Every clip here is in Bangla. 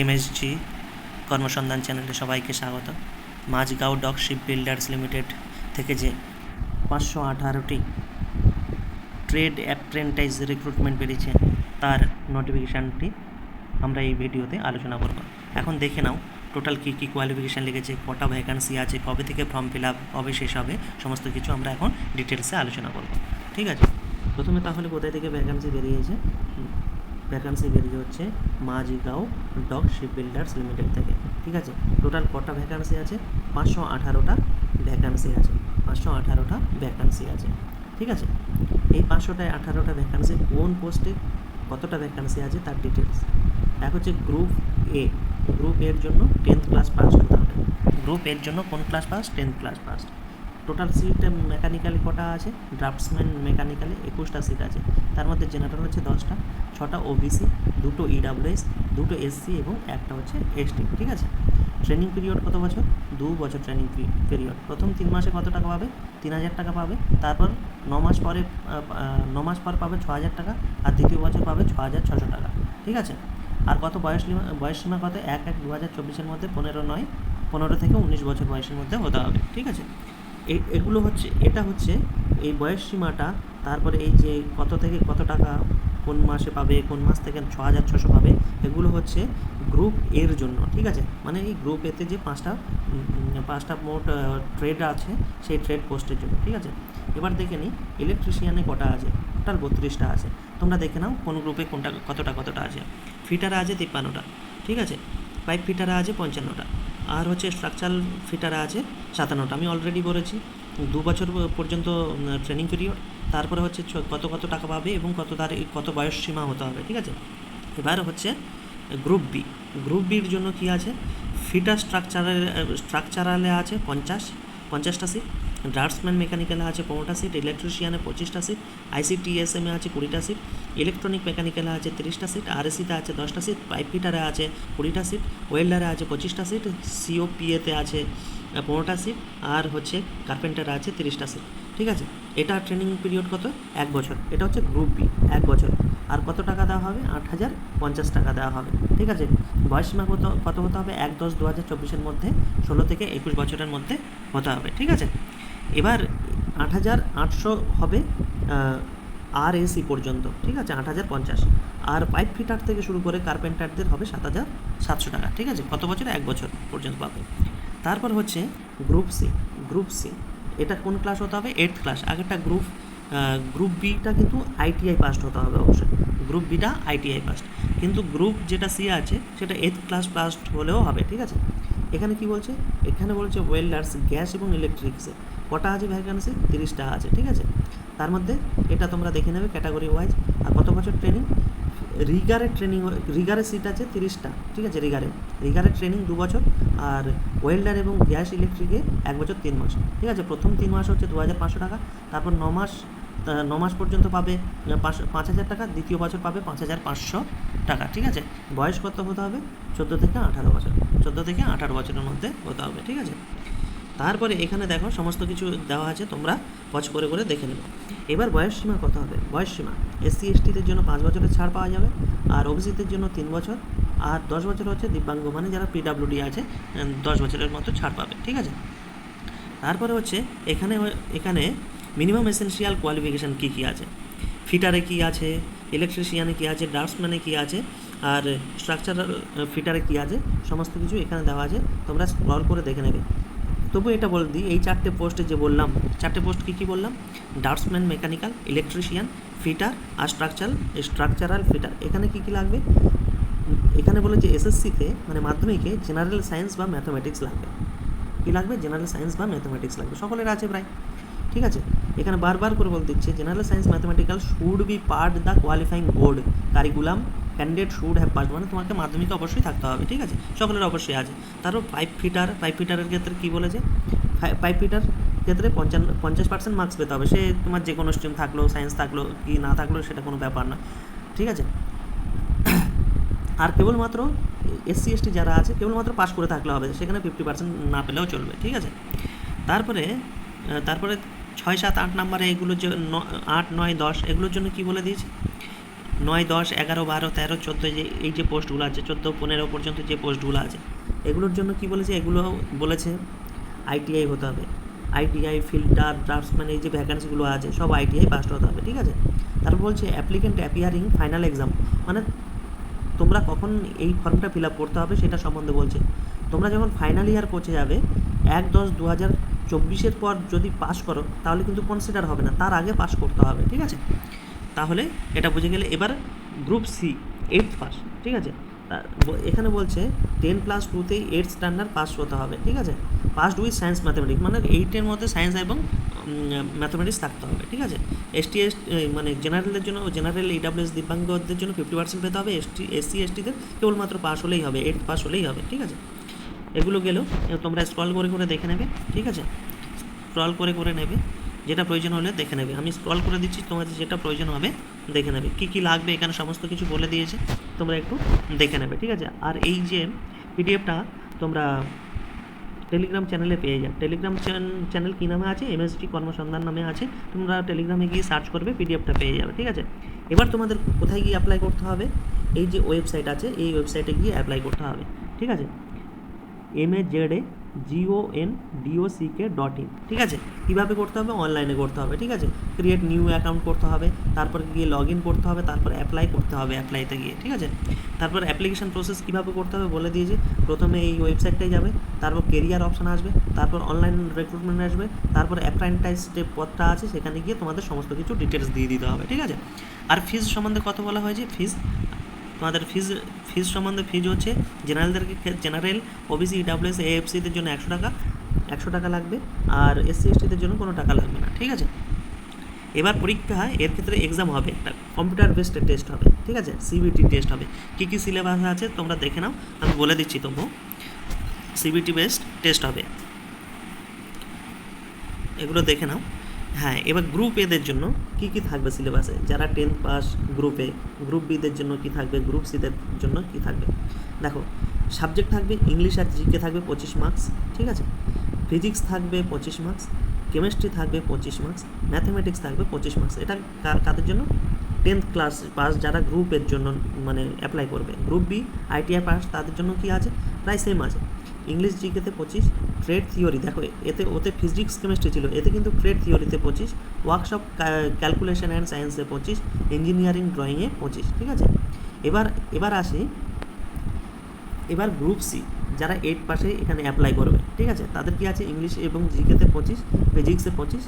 এমএসজি কর্মসন্ধান চ্যানেলে সবাইকে স্বাগত। Mazagon dock ship builders limited থেকে যে 518টি ট্রেড অ্যাপ্রেন্টাইজ রিক্রুটমেন্ট বেরিয়েছে তার নোটিফিকেশানটি আমরা এই ভিডিওতে আলোচনা করব। এখন দেখে নাও টোটাল কী কী কোয়ালিফিকেশান লেগেছে, কটা ভ্যাকান্সি আছে, কবে থেকে ফর্ম ফিল আপ কবে শেষ হবে, সমস্ত কিছু আমরা এখন ডিটেলসে আলোচনা করব। ঠিক আছে, প্রথমে তাহলে কোথায় থেকে ভ্যাকান্সি বেরিয়েছে? ভ্যাকান্সি বেরিয়ে হচ্ছে Mazagon dock ship builders limited থেকে। ঠিক আছে, টোটাল কটা ভ্যাকান্সি আছে? 518টা ভ্যাকান্সি আছে। 518টা ভ্যাকান্সি আছে। ঠিক আছে, এই 518টা ভ্যাকান্সি কোন পোস্টে কতটা ভ্যাকান্সি আছে তার ডিটেলস। এক হচ্ছে গ্রুপ এ। গ্রুপ এর জন্য 10th ক্লাস পাস হতে হবে। গ্রুপ এর জন্য কোন class pass? 10th class pass. Total seat mechanically কটা আছে? ড্রাফটসম্যান মেকানিক্যালি 21টা সিট আছে। তার মধ্যে জেনারেল হচ্ছে 10টা, 6টা ওবিসি, 2টো ইডাব্লিউএস, 2টো এসসি এবং একটা হচ্ছে এসটি। ঠিক আছে, ট্রেনিং পিরিয়ড কত বছর? 2 বছর ট্রেনিং পিরিয়ড। প্রথম 3 মাসে কত টাকা পাবে? 3000 টাকা পাবে। তারপর 9 মাস পরে 9 মাস পর পাবে 6000 টাকা, আর দ্বিতীয় বছর পাবে 6600 টাকা। ঠিক আছে, আর কত বয়স সীমা কত? 1/1/2024 মধ্যে 15 থেকে 19 বছর বয়সের মধ্যে হতে হবে। ঠিক আছে, এগুলো হচ্ছে, এটা হচ্ছে এই বয়স সীমাটা। তারপরে এই যে কত থেকে কত টাকা কোন মাসে পাবে, কোন মাস থেকে 6600 পাবে, এগুলো হচ্ছে গ্রুপ এর জন্য। ঠিক আছে, মানে এই গ্রুপ এতে যে পাঁচটা মোট ট্রেড আছে সেই ট্রেড পোস্টের জন্য। ঠিক আছে, এবার দেখে নিই ইলেকট্রিশিয়ানে কটা আছে। টোটাল 32টা আছে। তোমরা দেখে নাও কোন গ্রুপে কোনটা কতটা আছে। ফিটারে আছে 53টা। ঠিক আছে, পাইপ ফিটারে আছে 55টা, আর হচ্ছে স্ট্রাকচারাল ফিটারে আছে 57টা। আমি অলরেডি বলেছি 2 বছর পর্যন্ত ট্রেনিং পিরিয়ড। তারপরে হচ্ছে কত টাকা পাবে এবং কত বয়স সীমা হতে হবে। ঠিক আছে, এবার হচ্ছে গ্রুপ বি। গ্রুপ বির জন্য কি আছে? ফিটার স্ট্রাকচারালে আছে 50টা সিট, ড্রাফটসম্যান মেকানিক্যালে আছে 15টা সিট, ইলেকট্রিশিয়ানে 25টা সিট, আইসিটিএসএমে আছে 20টা সিট, ইলেকট্রনিক মেকানিক্যালে আছে 30টা সিট, আরএসিতে আছে 10টা সিট, পাইপ ফিটারে আছে 20টা সিট, ওয়েল্ডারে আছে 25টা সিট, সিওপিএতে আছে 15টা সিট, আর হচ্ছে কার্পেন্টারে আছে 30টা সিট। ঠিক আছে, এটা ট্রেনিং পিরিয়ড কত? 1 বছর। এটা হচ্ছে গ্রুপ বি, 1 বছর। আর কত টাকা দেওয়া হবে? 8050 টাকা দেওয়া হবে। ঠিক আছে, বয়স সীমা কত হতে হবে? 1/10/2024 মধ্যে 16 থেকে 21 বছরের মধ্যে হতে হবে। ঠিক আছে, এবার 8800 হবে আরএসি পর্যন্ত। ঠিক আছে, 8050। আর পাইপ ফিটার থেকে শুরু করে কার্পেন্টারদের হবে 7700 টাকা। ঠিক আছে, কত বছর? 1 বছর পর্যন্ত পাবে। তারপর হচ্ছে গ্রুপ সি। গ্রুপ সি এটা কোন ক্লাস হতে হবে? 8th class. আগেরটা গ্রুপ বিটা কিন্তু আইটিআই পাস হতে হবে অবশ্যই। গ্রুপ বিটা আইটিআই পাস, কিন্তু গ্রুপ যেটা সি আছে সেটা 8th ক্লাস পাস হলেও হবে। ঠিক আছে, এখানে কি বলছে? এখানে বলছে ওয়েল্ডার্স, গ্যাস এবং ইলেকট্রিক্সে কটা আছে ভ্যাকান্সি? 30টা আছে। ঠিক আছে, তার মধ্যে এটা তোমরা দেখে নেবে ক্যাটাগরি ওয়াইজ। আর কত বছর ট্রেনিং? রিগারের সিট আছে 30টা। ঠিক আছে, রিগারের ট্রেনিং 2 বছর, আর ওয়েল্ডার এবং গ্যাস ইলেকট্রিকে 1 বছর 3 মাস। ঠিক আছে, প্রথম 3 মাস হচ্ছে 2500 টাকা, তারপর 9 মাস পর্যন্ত পাবে 5000 টাকা, দ্বিতীয় বছর পাবে 5500 টাকা। ঠিক আছে, বয়স কত হতে হবে? 14 থেকে 18 বছর। 14 থেকে 18 বছরের মধ্যে হতে হবে। ঠিক আছে, তারপরে এখানে দেখো সমস্ত কিছু দেওয়া আছে, তোমরা পজ করে দেখে নেবে। এবার বয়স সীমা কত হবে? বয়স সীমা এসসি এসটিদের জন্য 5 বছরের ছাড় পাওয়া যাবে, আর ওবিসিদের জন্য 3 বছর, আর 10 বছর হচ্ছে দিব্যাঙ্গ, মানে যারা পিডাব্লিউডি আছে 10 বছরের মতো ছাড় পাবে। ঠিক আছে, তারপরে হচ্ছে এখানে মিনিমাম এসেনশিয়াল কোয়ালিফিকেশান কী আছে। ফিটারে কী আছে, ইলেকট্রিশিয়ানে কী আছে, ড্রাফটসম্যানে কী আছে, আর স্ট্রাকচারাল ফিটারে কী আছে, সমস্ত কিছু এখানে দেওয়া আছে। তোমরা স্ক্রল করে দেখে নেবে। তবু এটা বলে দিই, এই 4টে পোস্টে যে বললাম, 4টে পোস্ট কী বললাম? ড্রাফটসম্যান মেকানিক্যাল, ইলেকট্রিশিয়ান, ফিটার আর স্ট্রাকচারাল ফিটার। এখানে কী লাগবে? এখানে বলে যে এসএসসিতে মানে মাধ্যমিকে জেনারেল সায়েন্স বা ম্যাথামেটিক্স লাগবে। কী লাগবে? জেনারেল সায়েন্স বা ম্যাথামেটিক্স লাগবে। সকলের আছে প্রায়। ঠিক আছে, এখানে বারবার করে বলতে দিচ্ছে general science mathematical should be part the qualifying board curriculum candidate should have pass, মানে তোমাকে মাধ্যমিকে অবশ্যই থাকতে হবে। ঠিক আছে, সকলের অবশ্যই আছে। তারপর পাইপ ফিটারের ক্ষেত্রে কী বলেছে? পাইপ ফিটার ক্ষেত্রে 50% মার্কস পেতে হবে। সে তোমার যে কোনো স্ট্রিম থাকলো, সায়েন্স থাকলো কি না থাকলো সেটা কোনো ব্যাপার না। ঠিক আছে, আর কেবলমাত্র এসসি এসটি যারা আছে কেবলমাত্র পাস করে থাকলে হবে, সেখানে 50% না পেলেও চলবে। ঠিক আছে, তারপরে 6, 7, 8 নাম্বারে এগুলো যে 8, 9, 10 এগুলোর জন্য কি বলে দিয়েছে? 9, 10, 11, 12, 13, 14 এই যে পোস্টগুলো আছে, 14, 15 পর্যন্ত যে পোস্টগুলো আছে, এগুলোর জন্য কি বলেছে, এগুলো বলেছে আইটিআই হতে হবে। আইটিআই, ফিল্টার, ড্রাফটসম্যান, এই যে ভ্যাকান্সিগুলো আছে সব আইটিআই পাস হতে হবে, ঠিক আছে। তারপর বলছে অ্যাপ্লিকেন্ট অ্যাপিয়ারিং ফাইনাল এক্সাম, মানে তোমরা কখন এই ফর্মটা ফিল আপ করতে হবে সেটা সম্বন্ধে বলছে। তোমরা যখন ফাইনাল ইয়ার পৌঁছে যাবে 1/10/2024 পর যদি পাস করো তাহলে কিন্তু কনসিডার হবে না, তার আগে পাস করতে হবে, ঠিক আছে। তাহলে এটা বুঝে গেলে। এবার গ্রুপ সি 8th পাস, ঠিক আছে। এখানে বলছে 10+2তেই 8th স্ট্যান্ডার্ড পাস হতে হবে, ঠিক আছে। পাসড উইথ সায়েন্স ম্যাথামেটিক্স, মানে 8-এর মধ্যে সায়েন্স এবং ম্যাথামেটিক্স থাকতে হবে, ঠিক আছে। মানে জেনারেলদের জন্য, জেনারেল EWS দিব্যাঙ্গদের জন্য 50% পেতে হবে। SC STদের কেবলমাত্র পাস হলেই হবে, 8th পাস হলেই হবে, ঠিক আছে। এগুলো গেল, তোমরা স্ক্রল করে করে দেখে নেবে, ঠিক আছে। স্ক্রল করে করে নেবে, যেটা প্রয়োজন হলে দেখে নেবে। আমি স্ক্রল করে দিচ্ছি, তোমাদের যেটা প্রয়োজন হবে দেখে নেবে। কী কী লাগবে এখানে সমস্ত কিছু বলে দিয়েছে, তোমরা একটু দেখে নেবে, ঠিক আছে। আর এই যে পিডিএফটা তোমরা টেলিগ্রাম চ্যানেলে পেয়ে যাও। টেলিগ্রাম চ্যানেল কী নামে আছে, MST কর্মসন্ধান নামে আছে। তোমরা টেলিগ্রামে গিয়ে সার্চ করবে, পিডিএফটা পেয়ে যাবে, ঠিক আছে। এবার তোমাদের কোথায় গিয়ে অ্যাপ্লাই করতে হবে, এই যে ওয়েবসাইট আছে এই ওয়েবসাইটে গিয়ে অ্যাপ্লাই করতে হবে, ঠিক আছে। MAZAGONDOCK.in, ঠিক আছে। কীভাবে করতে হবে, অনলাইনে করতে হবে, ঠিক আছে। ক্রিয়েট নিউ অ্যাকাউন্ট করতে হবে, তারপর গিয়ে লগ ইন করতে হবে, তারপর অ্যাপ্লাই করতে হবে, অ্যাপ্লাইতে গিয়ে, ঠিক আছে। তারপর অ্যাপ্লিকেশন প্রসেস কীভাবে করতে হবে বলে দিয়েছে। প্রথমে এই ওয়েবসাইটটাই যাবে, তারপর কেরিয়ার অপশান আসবে, তারপর অনলাইন রিক্রুটমেন্ট আসবে, তারপর অ্যাপ্রেন্টিস যে পদটা আছে সেখানে গিয়ে তোমাদের সমস্ত কিছু ডিটেলস দিয়ে দিতে হবে, ঠিক আছে। আর ফিজ সম্বন্ধে কত বলা হয়েছে, তোমাদের ফিজ সম্বন্ধে ফিজ হচ্ছে জেনারেল, ওবিসি, EWS, AFCদের জন্য 100 টাকা লাগবে, আর SC STদের জন্য কোনো টাকা লাগবে না, ঠিক আছে। এবার পরীক্ষা, এর ক্ষেত্রে এক্সাম হবে, একটা কম্পিউটার বেসড টেস্ট হবে, ঠিক আছে। CBT টেস্ট হবে। কী কী সিলেবাস আছে তোমরা দেখে নাও, আমি বলে দিচ্ছি। তবু CBT বেসড টেস্ট হবে, এগুলো দেখে নাও। হ্যাঁ, এবার গ্রুপ এদের জন্য কী কী থাকবে সিলেবাসে, যারা 10th পাস গ্রুপে, গ্রুপ বিদের জন্য কী থাকবে, গ্রুপ সিদের জন্য কী থাকবে দেখো। সাবজেক্ট থাকবে ইংলিশ আর জিকে থাকবে 25 মার্কস, ঠিক আছে। ফিজিক্স থাকবে 25 মার্কস, কেমিস্ট্রি থাকবে 25 মার্কস, ম্যাথামেটিক্স থাকবে 25 মার্কস। এটা কাদের জন্য, 10th ক্লাস পাস যারা গ্রুপের জন্য মানে অ্যাপ্লাই করবে। গ্রুপ বি ITI পাস তাদের জন্য কি আছে, প্রায় সেম আছে। ইংলিশ জিকেতে 25, ট্রেড থিওরি দেখো ওতে ফিজিক্স কেমিস্ট্রি ছিল, এতে কিন্তু ট্রেড থিওরিতে 25, ওয়ার্কশপ ক্যালকুলেশন অ্যান্ড সায়েন্সে 25, ইঞ্জিনিয়ারিং ড্রয়িংয়ে 25, ঠিক আছে। এবার আসি, এবার গ্রুপ সি যারা 8 পাসে এখানে অ্যাপ্লাই করবে, ঠিক আছে। তাদের কি আছে, ইংলিশ এবং জিকেতে 25, ফিজিক্সে 25,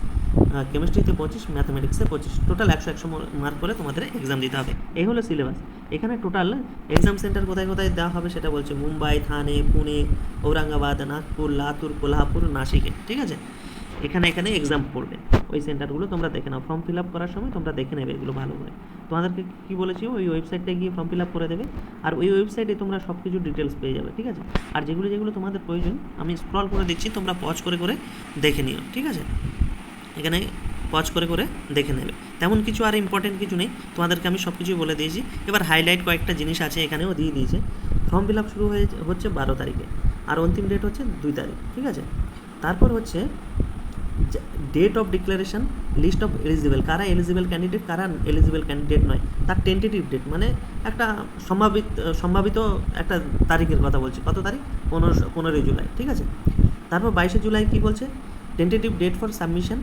কেমিস্ট্রিতে 25, ম্যাথামেটিক্সে 25, টোটাল 100 মার্ক করে তোমাদের এক্সাম দিতে হবে। এই হলো সিলেবাস। এখানে টোটাল এক্সাম সেন্টার কোথায় কোথায় দেওয়া হবে সেটা বলছে, মুম্বাই, থানে, পুনে, ঔরঙ্গাবাদ, নাগপুর, লাতুর, কোলহাপুর, নাসিকে, ঠিক আছে। এখানে এক্সাম পড়বে, ওই সেন্টারগুলো তোমরা দেখে নাও। ফর্ম ফিল আপ করার সময় তোমরা দেখে নেবে এগুলো ভালো করে। তোমাদেরকে কী বলেছি, ওই ওয়েবসাইটে গিয়ে ফর্ম ফিল আপ করে দেবে, আর ওই ওয়েবসাইটে তোমরা সব কিছু ডিটেলস পেয়ে যাবে, ঠিক আছে। আর যেগুলো তোমাদের প্রয়োজন আমি স্ক্রল করে দিচ্ছি, তোমরা পজ করে করে দেখে নিও, ঠিক আছে। এখানে পজ করে করে দেখে নেবে, তেমন কিছু আর ইম্পর্টেন্ট কিছু নেই, তোমাদেরকে আমি সব কিছুই বলে দিয়েছি। এবার হাইলাইট কয়েকটা জিনিস আছে এখানেও দিয়ে দিয়েছে। ফর্ম ফিল আপ শুরু হচ্ছে 12 তারিখে, আর অন্তিম ডেট হচ্ছে 2 তারিখ, ঠিক আছে। তারপর হচ্ছে date of declaration, list of eligible, কারা এলিজিবল ক্যান্ডিডেট, কারা এলিজিবল ক্যান্ডিডেট নয়, তার টেন্টেটিভ ডেট, মানে একটা সম্ভাবিত একটা তারিখের কথা বলছি। কত তারিখ, 15 জুলাই, ঠিক আছে। তারপর 22 জুলাই কী বলছে, tentative date for submission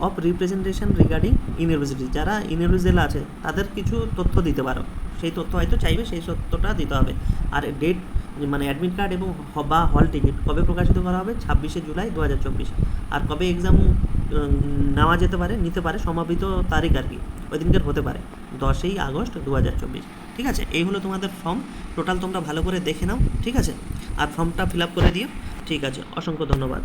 of representation regarding university, যারা ইউনিভার্সিটি আছে তাদের কিছু তথ্য দিতে পারো, সেই তথ্য হয়তো চাইবে, সেই তথ্যটা দিতে হবে। আর ডেট মানে অ্যাডমিট কার্ড এবং বা হল টিকিট কবে প্রকাশিত করা হবে, 26 জুলাই 2024। আর কবে এক্সাম নিতে পারে সম্ভাবিত তারিখ আর কি, ওই দিনকার হতে পারে 10 আগস্ট 2024, ঠিক আছে। এই হলো তোমাদের ফর্ম টোটাল, তোমরা ভালো করে দেখে নাও, ঠিক আছে। আর ফর্মটা ফিল আপ করে দিও, ঠিক আছে। অসংখ্য ধন্যবাদ।